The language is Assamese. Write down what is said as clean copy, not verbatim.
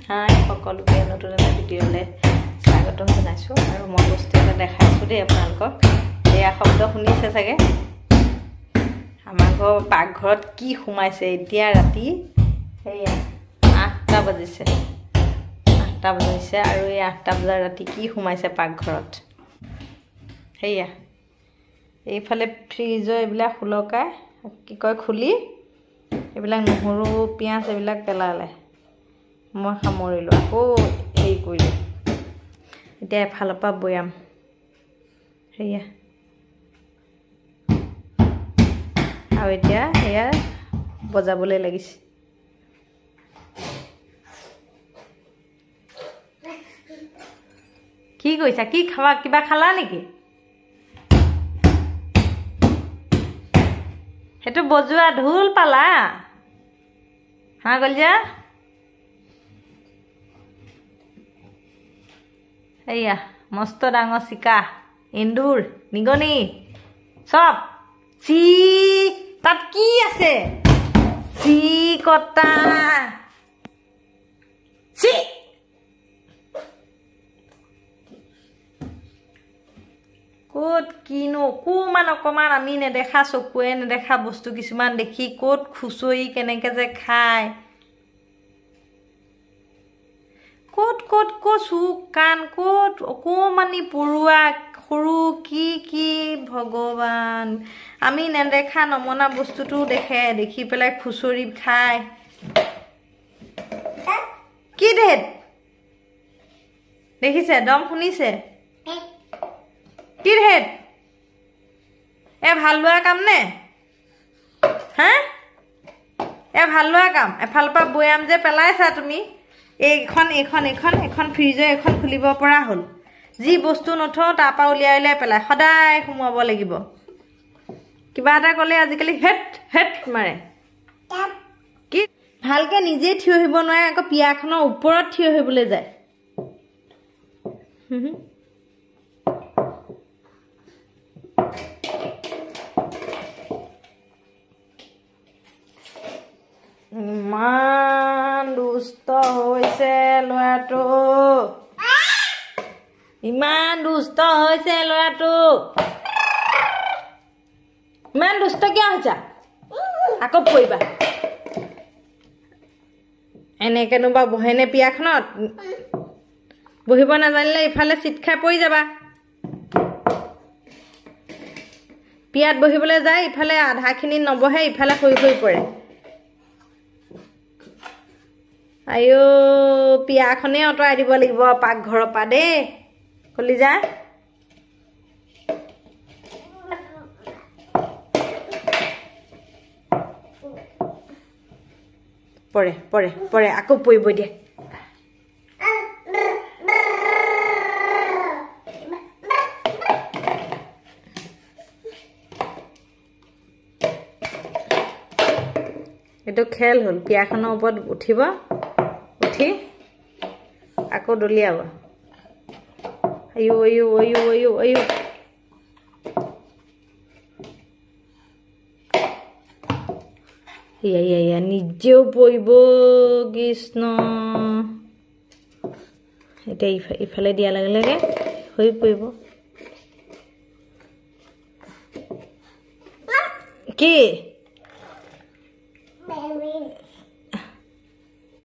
হাই সকলোকে নতুন এটা ভিডিঅ'লৈ স্বাগতম জনাইছোঁ আৰু মই বস্তু এটা দেখাইছোঁ দেই আপোনালোকক এয়া শব্দ শুনিছে চাগে আমাৰ ঘৰ পাকঘৰত কি সোমাইছে এতিয়া ৰাতি সেয়া 8টা বাজিছে 8টা বাজিছে আৰু এই 8টা বজাৰ ৰাতি কি সোমাইছে পাকঘৰত সেয়া এইফালে ফ্ৰিজৰ এইবিলাক খুলকাই কি কয় খুলি এইবিলাক নহৰু পিঁয়াজ এইবিলাক পেলালে মই সামৰিলোঁ আকৌ হেৰি কৰিলোঁ এতিয়া এফালৰ পৰা বৈয়াম সেয়া আৰু এতিয়া সেয়া বজাবলৈ লাগিছে কি কৈছা কি খাবা কিবা খালা নেকি সেইটো বজোৱা ঢোল পালা হা গলিয়া এয়া মস্ত ডাঙৰ চিকা এন্দুৰ নিগনি সব চি তাত কি আছে চি কটা চি ক'ত কিনো অকমান আমি নেদেখা চকুৱে নেদেখা বস্তু কিছুমান দেখি ক'ত খুচৰি কেনেকৈ যে খায় ক'ত ক'ত ক'ত চুক কাণ ক'ত অকমানি পৰুৱা সৰু কি ভগৱান আমি নেদেখা নমনা বস্তুটো দেখি পেলাই খুচৰি খায় কি দেখিছে দম শুনিছে কি এ ভাল লোৱা কাম নে হা এ ভাল লোৱা কাম এফালৰ পৰা বৈয়াম যে পেলাইছা তুমি এখন ফ্ৰিজৰ এখন খুলিব পৰা হ'ল যি বস্তু নথওঁ তাৰ পৰা উলিয়াই পেলাই সদায় সোমাব লাগিব কিবা এটা ক'লে আজিকালি হেট মাৰে কি ভালকে নিজে থিয় আহিব নোৱাৰে আকৌ পিয়াখনৰ ওপৰত থিয় আহিবলৈ যায় ইমান দুষ্ট হৈছে ল'ৰাটো ইমান দুষ্ট কিয় হৈছে আকৌ পৰিবা এনেকেনো বা বহেনে পিয়াখনত বহিব নাজানিলে ইফালে চিট খাই পৰি যাবা পিয়াত বহিবলৈ যায় ইফালে আধাখিনি নবহে ইফালে হৈ পৰে আইও পিয়াখনে অঁতৰাই দিব লাগিব পাকঘৰৰ পৰা দেই কলিজা পৰে আকৌ পৰিব দিয়ে এইটো খেল হ'ল পিয়াখনৰ ওপৰত উঠিব উঠি আকৌ দলিয়াব আয়ো নিজেও পৰিব কৃষ্ণ এতিয়া ইফালে দিয়া লগে লগে হৈ পৰিব কি